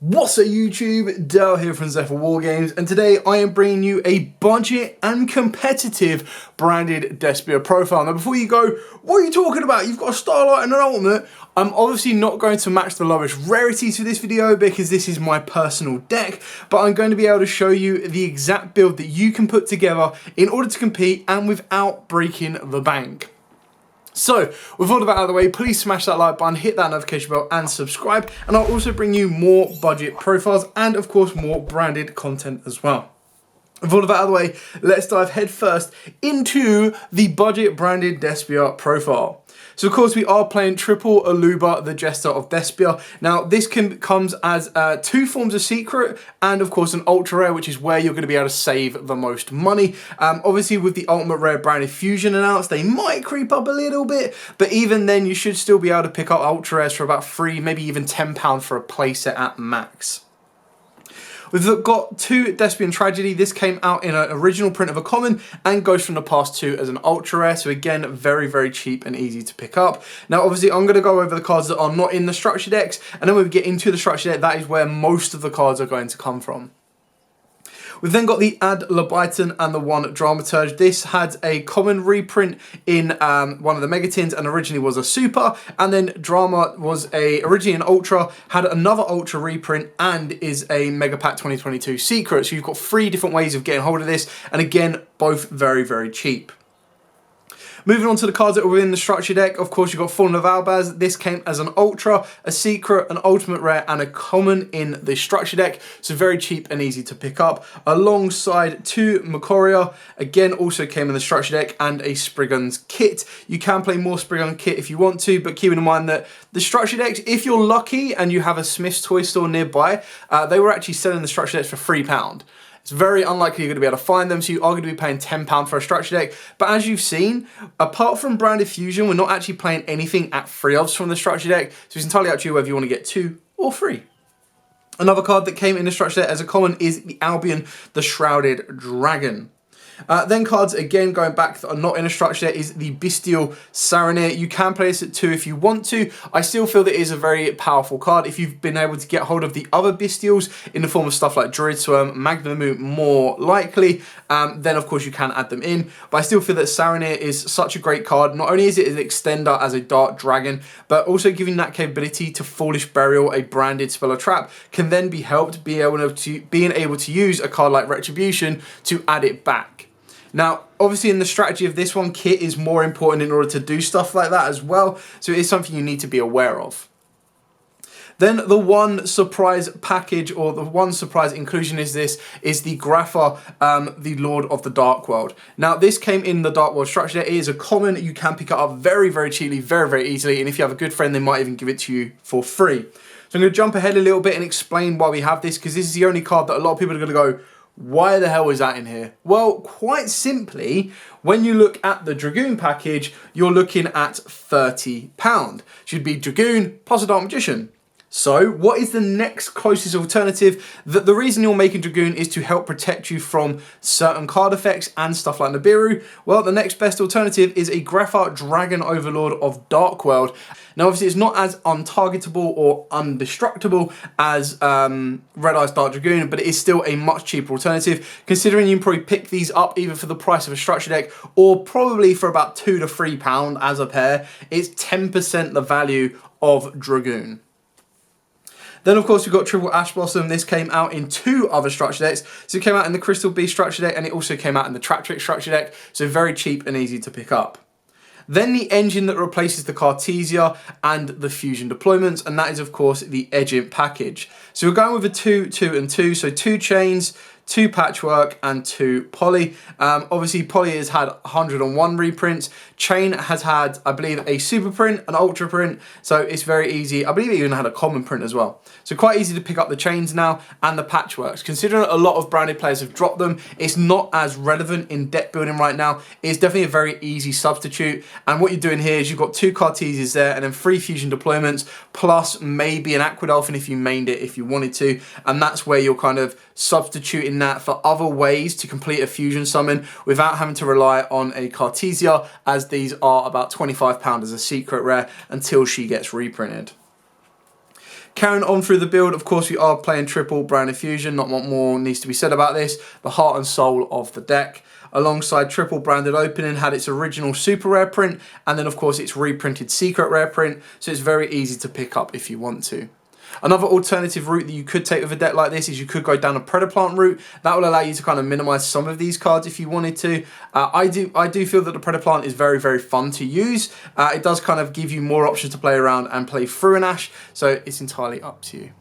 What's up YouTube, Dale here from Zephyr Wargames, and today I am bringing you a budget and competitive branded Despia profile. Now before you go, what are you talking about? You've got a Starlight and an Ultimate. I'm obviously not going to match the lowest rarity to this video because this is my personal deck, but I'm going to be able to show you the exact build that you can put together in order to compete and without breaking the bank. So, with all of that out of the way, please smash that like button, hit that notification bell and subscribe, and I'll also bring you more budget profiles and of course more branded content as well. With all of that out of the way, let's dive head first into the budget branded Despia profile. So of course we are playing Triple Aluba, the Jester of Despia. Now this comes as two forms of secret and of course an ultra rare, which is where you're going to be able to save the most money. Obviously with the ultimate rare branded fusion announced, they might creep up a little bit, but even then you should still be able to pick up ultra rares for about £3, maybe even £10 for a playset at max. We've got two Despian Tragedy. This came out in an original print of a common and goes from the past two as an ultra rare. So again, very, very cheap and easy to pick up. Now, obviously, I'm going to go over the cards that are not in the structure decks. And then when we get into the structure deck, that is where most of the cards are going to come from. We've then got the Ad Labiton and the one Dramaturge. This had a common reprint in one of the Megatins and originally was a super, and then Drama was originally an ultra, had another ultra reprint and is a Mega Pack 2022 secret. So you've got three different ways of getting hold of this, and again, both very, very cheap. Moving on to the cards that are within the structure deck, of course you've got Fallen of Albaz. This came as an ultra, a secret, an ultimate rare and a common in the structure deck, so very cheap and easy to pick up. Alongside two Macoria, again also came in the structure deck, and a Spriggan's kit. You can play more Spriggan kit if you want to, but keep in mind that the structure decks, if you're lucky and you have a Smith's toy store nearby, they were actually selling the structure decks for £3. It's very unlikely you're going to be able to find them, so you are going to be paying £10 for a structure deck. But as you've seen, apart from Branded Fusion, we're not actually playing anything at free odds from the structure deck, so it's entirely up to you whether you want to get 2 or 3. Another card that came in the structure deck as a common is the Albion, the Shrouded Dragon. Then cards, again, going back that are not in a structure deck is the Bestial Saranir. You can play this at 2 if you want to. I still feel that it is a very powerful card. If you've been able to get hold of the other Bestials in the form of stuff like Druid Swarm, Magnamoot more likely, then of course you can add them in. But I still feel that Saranir is such a great card. Not only is it an extender as a Dark Dragon, but also giving that capability to Foolish Burial, a branded spell or trap, can then be helped being able to use a card like Retribution to add it back. Now, obviously in the strategy of this one, kit is more important in order to do stuff like that as well, so it is something you need to be aware of. Then the one surprise package, or the one surprise inclusion is the Grapha, the Lord of the Darkworld. Now, this came in the Darkworld structure deck. It is a common. You can pick it up very, very cheaply, very, very easily, and if you have a good friend, they might even give it to you for free. So I'm going to jump ahead a little bit and explain why we have this, because this is the only card that a lot of people are going to go, why the hell is that in here? Well, quite simply, when you look at the Dragoon package, you're looking at £30. Should be Dragoon plus a Dark Magician. So, what is the next closest alternative? The reason you're making Dragoon is to help protect you from certain card effects and stuff like Nibiru. Well, the next best alternative is a Grapha Dragon Overlord of Darkworld. Now, obviously, it's not as untargetable or undestructible as Red Eyes Dark Dragoon, but it is still a much cheaper alternative, considering you can probably pick these up either for the price of a structure deck or probably for about £2 to £3 as a pair. It's 10% the value of Dragoon. Then, of course, we've got Triple Ash Blossom. This came out in 2 other structure decks. So it came out in the Crystal Beast structure deck, and it also came out in the Trap Trick structure deck. So very cheap and easy to pick up. Then the engine that replaces the Cartesia and the Fusion deployments, and that is, of course, the Edgint package. So we're going with a 2, 2, and 2. So 2 chains, 2 patchwork, and 2 poly. Obviously, poly has had 101 reprints. Chain has had, I believe, a super print, an ultra print, so it's very easy. I believe it even had a common print as well. So quite easy to pick up the chains now and the patchworks. Considering a lot of branded players have dropped them, it's not as relevant in deck building right now. It's definitely a very easy substitute. And what you're doing here is you've got 2 Cartesias there and then 3 fusion deployments, plus maybe an Aquadolphin if you mained it if you wanted to. And that's where you're kind of substituting that for other ways to complete a fusion summon without having to rely on a Cartesia, as these are about £25 as a secret rare until she gets reprinted. Carrying on through the build, of course, we are playing triple branded fusion. Not what more needs to be said about this. The heart and soul of the deck. Alongside triple branded opening, had its original super rare print, and then of course its reprinted secret rare print, so it's very easy to pick up if you want to. Another alternative route that you could take with a deck like this is you could go down a Predaplant route. That will allow you to kind of minimize some of these cards if you wanted to. I do feel that the Predaplant is very, very fun to use. It does kind of give you more options to play around and play through an Ash, so it's entirely up to you.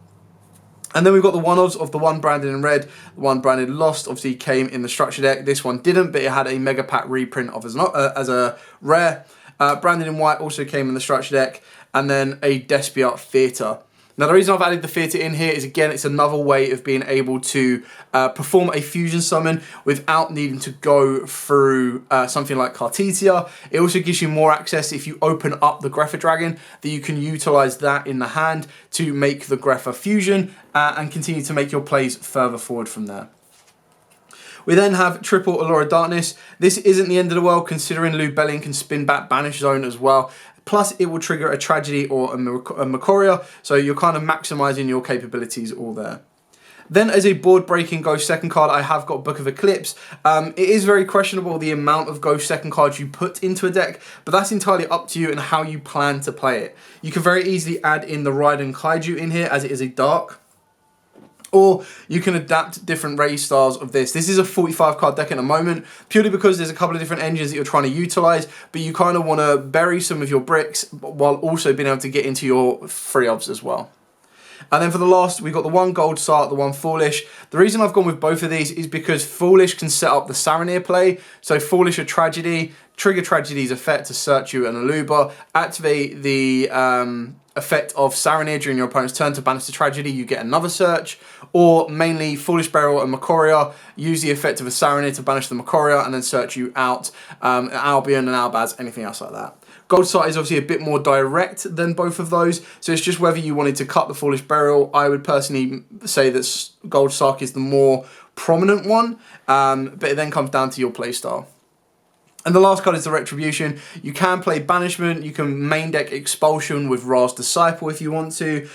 And then we've got the one-ofs of the one branded in red, the one branded lost, obviously came in the structure deck. This one didn't, but it had a Mega Pack reprint of as a rare. Branded in white also came in the structure deck, and then a Despia Theatre. Now the reason I've added the Theatre in here is, again, it's another way of being able to perform a fusion summon without needing to go through something like Cartesia. It also gives you more access if you open up the Grepher Dragon, that you can utilize that in the hand to make the Grepher fusion and continue to make your plays further forward from there. We then have triple Allura Darkness. This isn't the end of the world, considering Lubellion can spin back Banish Zone as well. Plus, it will trigger a Tragedy or a Macoria, so you're kind of maximizing your capabilities all there. Then, as a board-breaking Ghost second card, I have got Book of Eclipse. It is very questionable the amount of Ghost second cards you put into a deck, but that's entirely up to you and how you plan to play it. You can very easily add in the Raiden Kaiju in here, as it is a dark. Or you can adapt different race styles of this. This is a 45 card deck at the moment, purely because there's a couple of different engines that you're trying to utilize, but you kind of want to bury some of your bricks while also being able to get into your free ofs as well. And then for the last, we've got the one Gold Sart, the one Foolish. The reason I've gone with both of these is because Foolish can set up the Saronir play. So Foolish a Tragedy, trigger Tragedy's effect to search you an Aluba, activate the effect of Saronir during your opponent's turn to banish the Tragedy, you get another search. Or mainly Foolish Burial and Macoria, use the effect of a Saronir to banish the Macoria and then search you out Albion and Albaz, anything else like that. Gold Sart is obviously a bit more direct than both of those, so it's just whether you wanted to cut the Foolish Burial. I would personally say that Gold Sart is the more prominent one, but it then comes down to your playstyle. And the last card is the Retribution. You can play Banishment, you can main deck Expulsion with Ra's Disciple if you want to.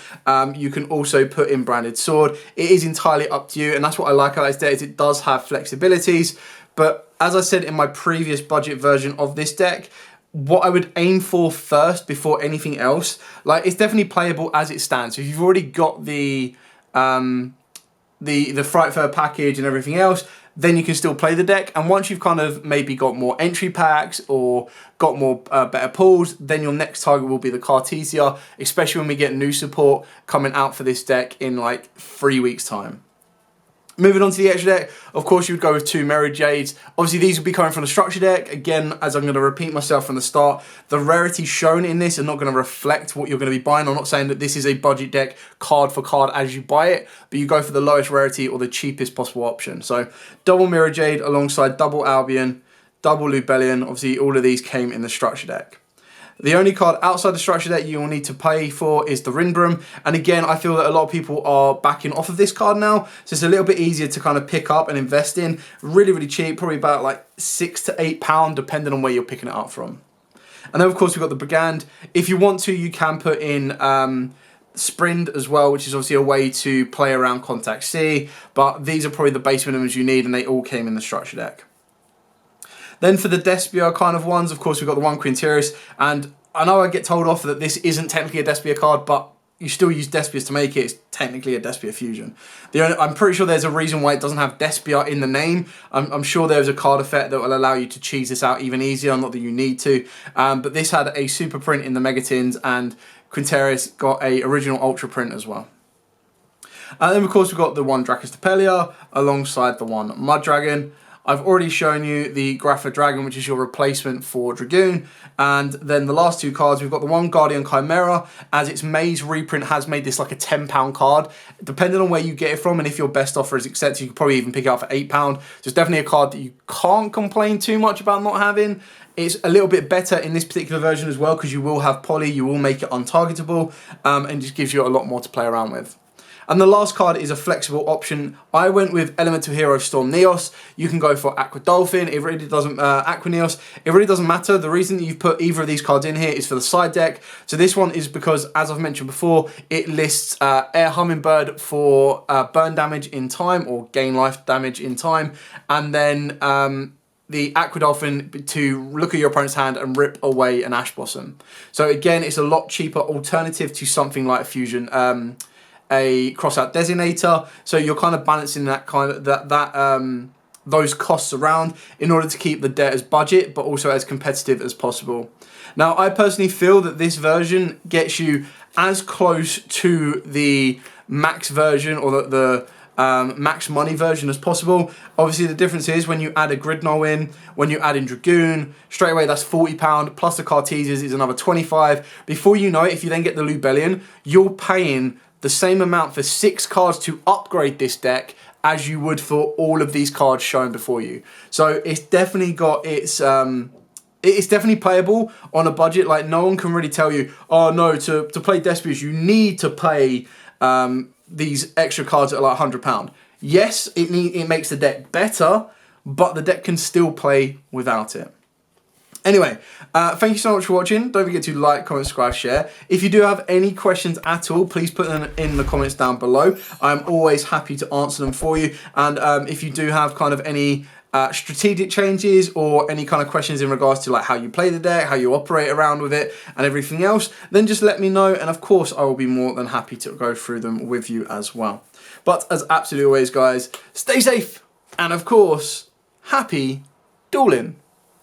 You can also put in Branded Sword. It is entirely up to you, and that's what I like about this deck, is it does have flexibilities. But as I said in my previous budget version of this deck, what I would aim for first before anything else, like, it's definitely playable as it stands. So if you've already got the Frightfur package and everything else, then you can still play the deck. And once you've kind of maybe got more entry packs or got more better pulls, then your next target will be the Cartesia, especially when we get new support coming out for this deck in like 3 weeks' time. Moving on to the extra deck, of course you would go with 2 Mirror Jades. Obviously these would be coming from the structure deck. Again, as I'm going to repeat myself from the start, the rarities shown in this are not going to reflect what you're going to be buying. I'm not saying that this is a budget deck card for card as you buy it, but you go for the lowest rarity or the cheapest possible option. So double Mirror Jade alongside double Albion, double Lubellion. Obviously all of these came in the structure deck. The only card outside the structure that you will need to pay for is the Rinbrum. And again, I feel that a lot of people are backing off of this card now. So it's a little bit easier to kind of pick up and invest in. Really, really cheap, probably about like £6 to £8, depending on where you're picking it up from. And then of course we've got the Brigand. If you want to, you can put in Sprind as well, which is obviously a way to play around Contact C. But these are probably the base minimums you need, and they all came in the structure deck. Then for the Despia kind of ones, of course, we've got the one Quinteris, and I know I get told off that this isn't technically a Despia card, but you still use Despias to make it. It's technically a Despia fusion. I'm pretty sure there's a reason why it doesn't have Despia in the name. I'm sure there's a card effect that will allow you to cheese this out even easier, not that you need to. But this had a super print in the Megatins, and Quinteris got a original Ultra print as well. And then of course we've got the one Dracus Depelia alongside the one Mud Dragon. I've already shown you the Grapha Dragon, which is your replacement for Dragoon. And then the last 2 cards, we've got the one Guardian Chimera, as its Maze reprint has made this like a £10 card. Depending on where you get it from and if your best offer is accepted, you could probably even pick it up for £8. So it's definitely a card that you can't complain too much about not having. It's a little bit better in this particular version as well, because you will have poly, you will make it untargetable, and just gives you a lot more to play around with. And the last card is a flexible option. I went with Elemental Hero Storm Neos. You can go for Aqua Dolphin. It really doesn't, Aqua Neos. It really doesn't matter. The reason that you've put either of these cards in here is for the side deck. So this one is because, as I've mentioned before, it lists Air Hummingbird for burn damage in time or gain life damage in time. And then the Aqua Dolphin to look at your opponent's hand and rip away an Ash Blossom. So again, it's a lot cheaper alternative to something like Fusion, a crossout designator. So you're kind of balancing that kind of those costs around in order to keep the deck as budget, but also as competitive as possible. Now, I personally feel that this version gets you as close to the max version or the max money version as possible. Obviously, the difference is when you add a Grid Null in, when you add in Dragoon, straight away that's £40, plus the Cartesias is another 25. Before you know it, if you then get the Lubellion, you're paying the same amount for 6 cards to upgrade this deck as you would for all of these cards shown before you. So it's definitely got its it's definitely playable on a budget. Like, no one can really tell you, oh no, to play Despias you need to pay these extra cards at like £100. Yes, it makes the deck better, but the deck can still play without it. Anyway, thank you so much for watching. Don't forget to like, comment, subscribe, share. If you do have any questions at all, please put them in the comments down below. I'm always happy to answer them for you. And if you do have kind of any strategic changes or any kind of questions in regards to like how you play the deck, how you operate around with it and everything else, then just let me know. And of course, I will be more than happy to go through them with you as well. But as absolutely always, guys, stay safe. And of course, happy dueling.